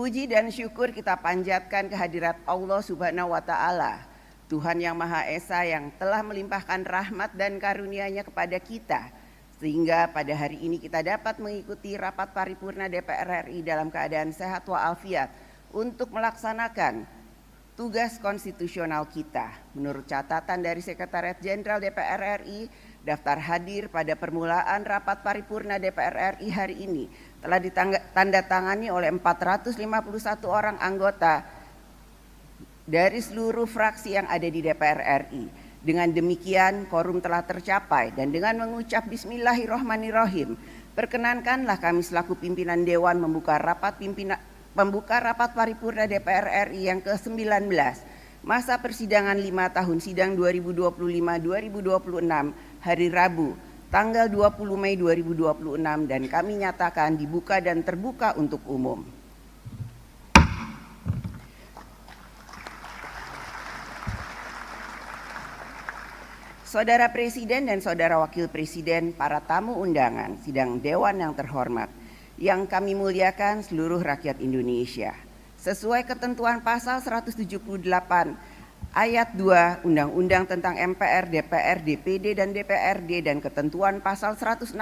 Puji dan syukur kita panjatkan kehadirat Allah Subhanahu wa Ta'ala, Tuhan yang Maha Esa yang telah melimpahkan rahmat dan karunia-Nya kepada kita, sehingga pada hari ini kita dapat mengikuti rapat paripurna DPR RI dalam keadaan sehat walafiat untuk melaksanakan tugas konstitusional kita. Menurut catatan dari Sekretariat Jenderal DPR RI, daftar hadir pada permulaan rapat paripurna DPR RI hari ini telah ditandatangani oleh 451 orang anggota dari seluruh fraksi yang ada di DPR RI. Dengan demikian, quorum telah tercapai dan dengan mengucap Bismillahirrahmanirrahim, perkenankanlah kami selaku pimpinan Dewan membuka rapat paripurna DPR RI yang ke-19 masa persidangan 5 tahun sidang 2025-2026 hari Rabu tanggal 20 Mei 2026 dan kami nyatakan dibuka dan terbuka untuk umum. Saudara Presiden dan Saudara Wakil Presiden, para tamu undangan sidang Dewan yang terhormat, yang kami muliakan seluruh rakyat Indonesia. Sesuai ketentuan pasal 178 ayat 2 Undang-Undang tentang MPR, DPR, DPD, dan DPRD dan ketentuan pasal 167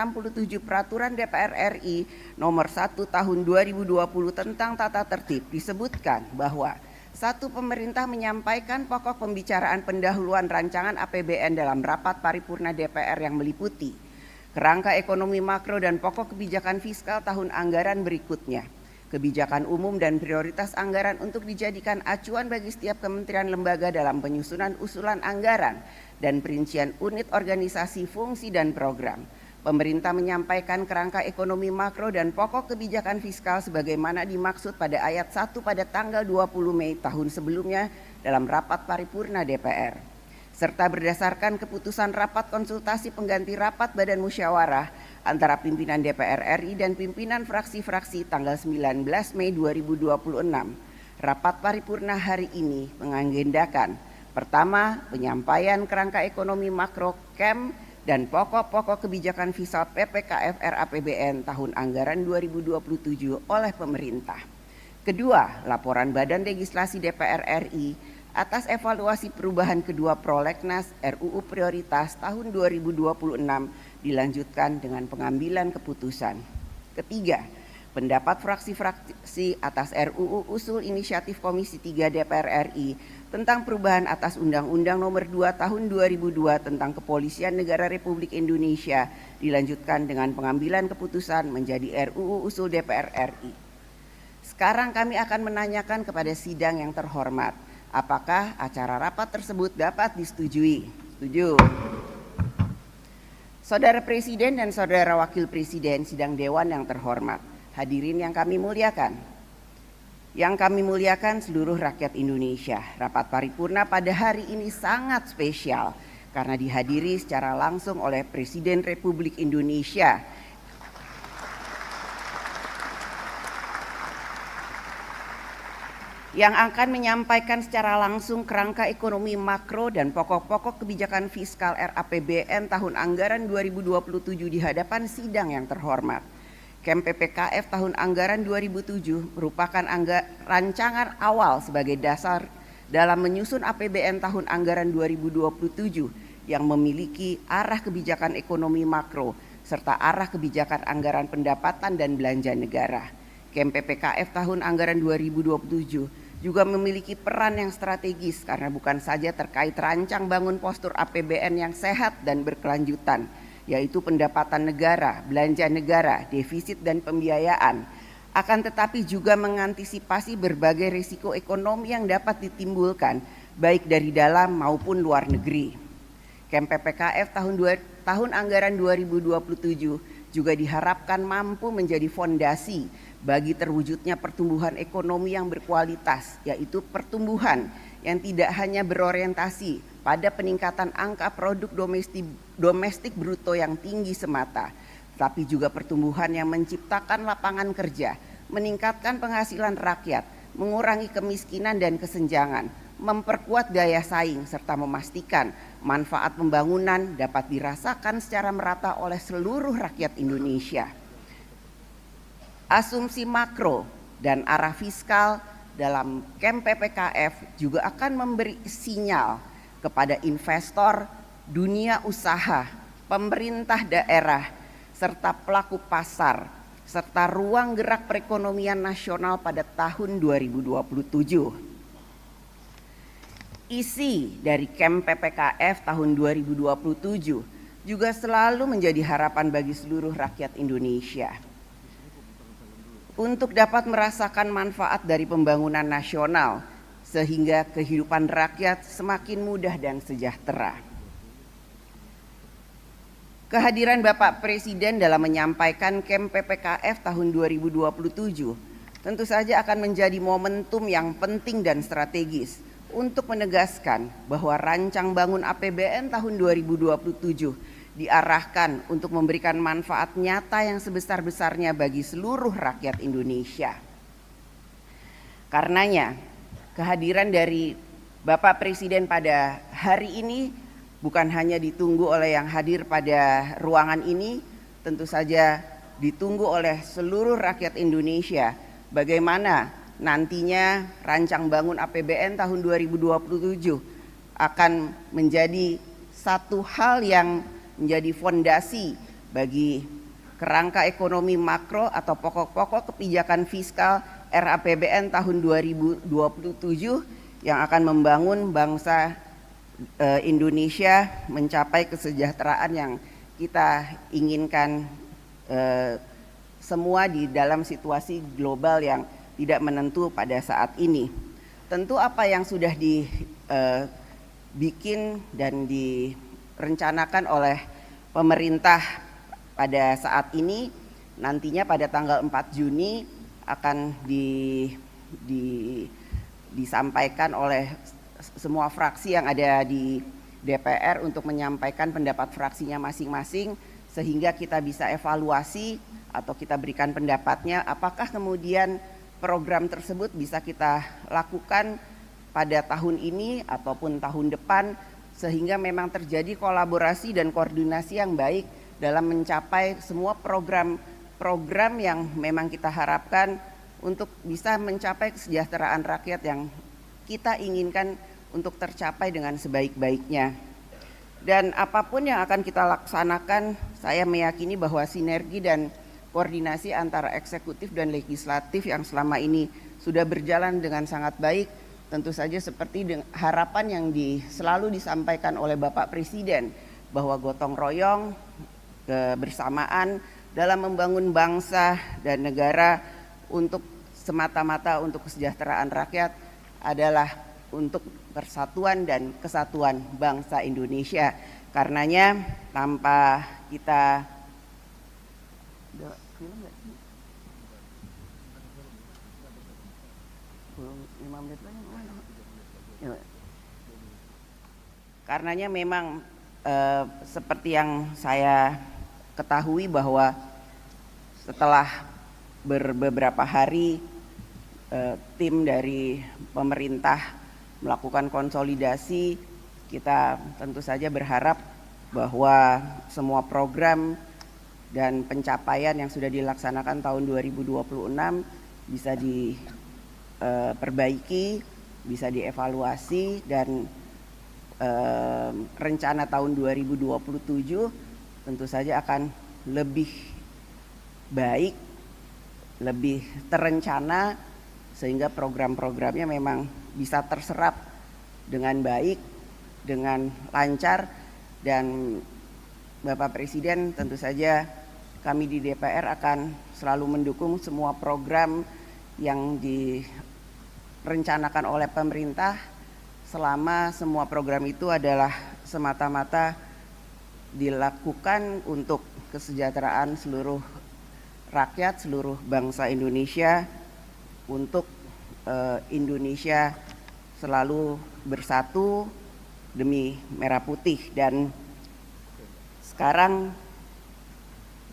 Peraturan DPR RI nomor 1 tahun 2020 tentang tata tertib disebutkan bahwa 1. Pemerintah menyampaikan pokok pembicaraan pendahuluan rancangan APBN dalam rapat paripurna DPR yang meliputi kerangka ekonomi makro dan pokok kebijakan fiskal tahun anggaran berikutnya, kebijakan umum dan prioritas anggaran untuk dijadikan acuan bagi setiap kementerian lembaga dalam penyusunan usulan anggaran dan perincian unit organisasi, fungsi, dan program. Pemerintah menyampaikan kerangka ekonomi makro dan pokok kebijakan fiskal sebagaimana dimaksud pada ayat 1 pada tanggal 20 Mei tahun sebelumnya dalam rapat paripurna DPR. Serta berdasarkan keputusan rapat konsultasi pengganti rapat Badan Musyawarah antara pimpinan DPR RI dan pimpinan fraksi-fraksi tanggal 19 Mei 2026. Rapat paripurna hari ini mengagendakan: pertama, penyampaian kerangka ekonomi makro KEM dan pokok-pokok kebijakan fiskal PPKF RAPBN tahun anggaran 2027 oleh pemerintah. Kedua, laporan Badan Legislasi DPR RI atas evaluasi perubahan kedua prolegnas RUU Prioritas tahun 2026 dilanjutkan dengan pengambilan keputusan. Ketiga, pendapat fraksi-fraksi atas RUU Usul Inisiatif Komisi 3 DPR RI tentang perubahan atas Undang-Undang Nomor 2 Tahun 2002 tentang Kepolisian Negara Republik Indonesia dilanjutkan dengan pengambilan keputusan menjadi RUU Usul DPR RI. Sekarang kami akan menanyakan kepada sidang yang terhormat, apakah acara rapat tersebut dapat disetujui? Setuju. Saudara Presiden dan Saudara Wakil Presiden sidang Dewan yang terhormat, hadirin yang kami muliakan. Yang kami muliakan seluruh rakyat Indonesia, rapat paripurna pada hari ini sangat spesial karena dihadiri secara langsung oleh Presiden Republik Indonesia yang akan menyampaikan secara langsung kerangka ekonomi makro dan pokok-pokok kebijakan fiskal RAPBN tahun anggaran 2027 di hadapan sidang yang terhormat. KEM PPKF tahun anggaran 2007 merupakan rancangan awal sebagai dasar dalam menyusun APBN tahun anggaran 2027 yang memiliki arah kebijakan ekonomi makro serta arah kebijakan anggaran pendapatan dan belanja negara. KEM PPKF tahun anggaran 2027 juga memiliki peran yang strategis karena bukan saja terkait rancang bangun postur APBN yang sehat dan berkelanjutan, yaitu pendapatan negara, belanja negara, defisit dan pembiayaan, akan tetapi juga mengantisipasi berbagai risiko ekonomi yang dapat ditimbulkan baik dari dalam maupun luar negeri. KEM PPKF tahun anggaran 2027 juga diharapkan mampu menjadi fondasi bagi terwujudnya pertumbuhan ekonomi yang berkualitas, yaitu pertumbuhan yang tidak hanya berorientasi pada peningkatan angka produk domestik bruto yang tinggi semata, tapi juga pertumbuhan yang menciptakan lapangan kerja, meningkatkan penghasilan rakyat, mengurangi kemiskinan dan kesenjangan, memperkuat daya saing, serta memastikan manfaat pembangunan dapat dirasakan secara merata oleh seluruh rakyat Indonesia. Asumsi makro dan arah fiskal dalam KEM PPKF juga akan memberi sinyal kepada investor, dunia usaha, pemerintah daerah, serta pelaku pasar, serta ruang gerak perekonomian nasional pada tahun 2027. Isi dari KEM PPKF tahun 2027 juga selalu menjadi harapan bagi seluruh rakyat Indonesia untuk dapat merasakan manfaat dari pembangunan nasional sehingga kehidupan rakyat semakin mudah dan sejahtera. Kehadiran Bapak Presiden dalam menyampaikan KEM PPKF tahun 2027 tentu saja akan menjadi momentum yang penting dan strategis untuk menegaskan bahwa rancang bangun APBN tahun 2027 diarahkan untuk memberikan manfaat nyata yang sebesar-besarnya bagi seluruh rakyat Indonesia. Karenanya, kehadiran dari Bapak Presiden pada hari ini bukan hanya ditunggu oleh yang hadir pada ruangan ini, tentu saja ditunggu oleh seluruh rakyat Indonesia bagaimana nantinya rancang bangun APBN tahun 2027 akan menjadi satu hal yang menjadi fondasi bagi kerangka ekonomi makro atau pokok-pokok kebijakan fiskal RAPBN tahun 2027 yang akan membangun bangsa Indonesia mencapai kesejahteraan yang kita inginkan semua di dalam situasi global yang tidak menentu pada saat ini. Tentu apa yang sudah dibikin dan direncanakan oleh pemerintah pada saat ini nantinya pada tanggal 4 Juni akan disampaikan oleh semua fraksi yang ada di DPR untuk menyampaikan pendapat fraksinya masing-masing sehingga kita bisa evaluasi atau kita berikan pendapatnya apakah kemudian program tersebut bisa kita lakukan pada tahun ini ataupun tahun depan sehingga memang terjadi kolaborasi dan koordinasi yang baik dalam mencapai semua program yang memang kita harapkan untuk bisa mencapai kesejahteraan rakyat yang kita inginkan untuk tercapai dengan sebaik-baiknya. Dan apapun yang akan kita laksanakan, saya meyakini bahwa sinergi dan koordinasi antara eksekutif dan legislatif yang selama ini sudah berjalan dengan sangat baik, tentu saja seperti harapan yang selalu disampaikan oleh Bapak Presiden bahwa gotong royong kebersamaan dalam membangun bangsa dan negara untuk semata-mata untuk kesejahteraan rakyat adalah untuk persatuan dan kesatuan bangsa Indonesia. Karenanya tanpa kita karenanya memang seperti yang saya ketahui bahwa setelah beberapa hari tim dari pemerintah melakukan konsolidasi, kita tentu saja berharap bahwa semua program dan pencapaian yang sudah dilaksanakan tahun 2026 bisa diperbaiki, bisa dievaluasi dan rencana tahun 2027 tentu saja akan lebih baik, lebih terencana sehingga program-programnya memang bisa terserap dengan baik, dengan lancar dan Bapak Presiden tentu saja kami di DPR akan selalu mendukung semua program yang direncanakan oleh pemerintah selama semua program itu adalah semata-mata dilakukan untuk kesejahteraan seluruh rakyat, seluruh bangsa Indonesia, untuk Indonesia selalu bersatu demi merah putih. Dan sekarang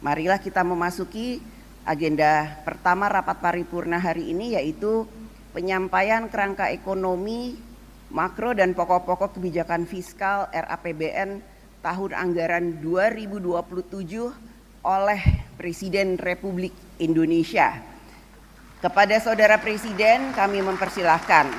marilah kita memasuki agenda pertama rapat paripurna hari ini, yaitu penyampaian kerangka ekonomi makro dan pokok-pokok kebijakan fiskal RAPBN tahun anggaran 2027 oleh Presiden Republik Indonesia. Kepada Saudara Presiden kami mempersilahkan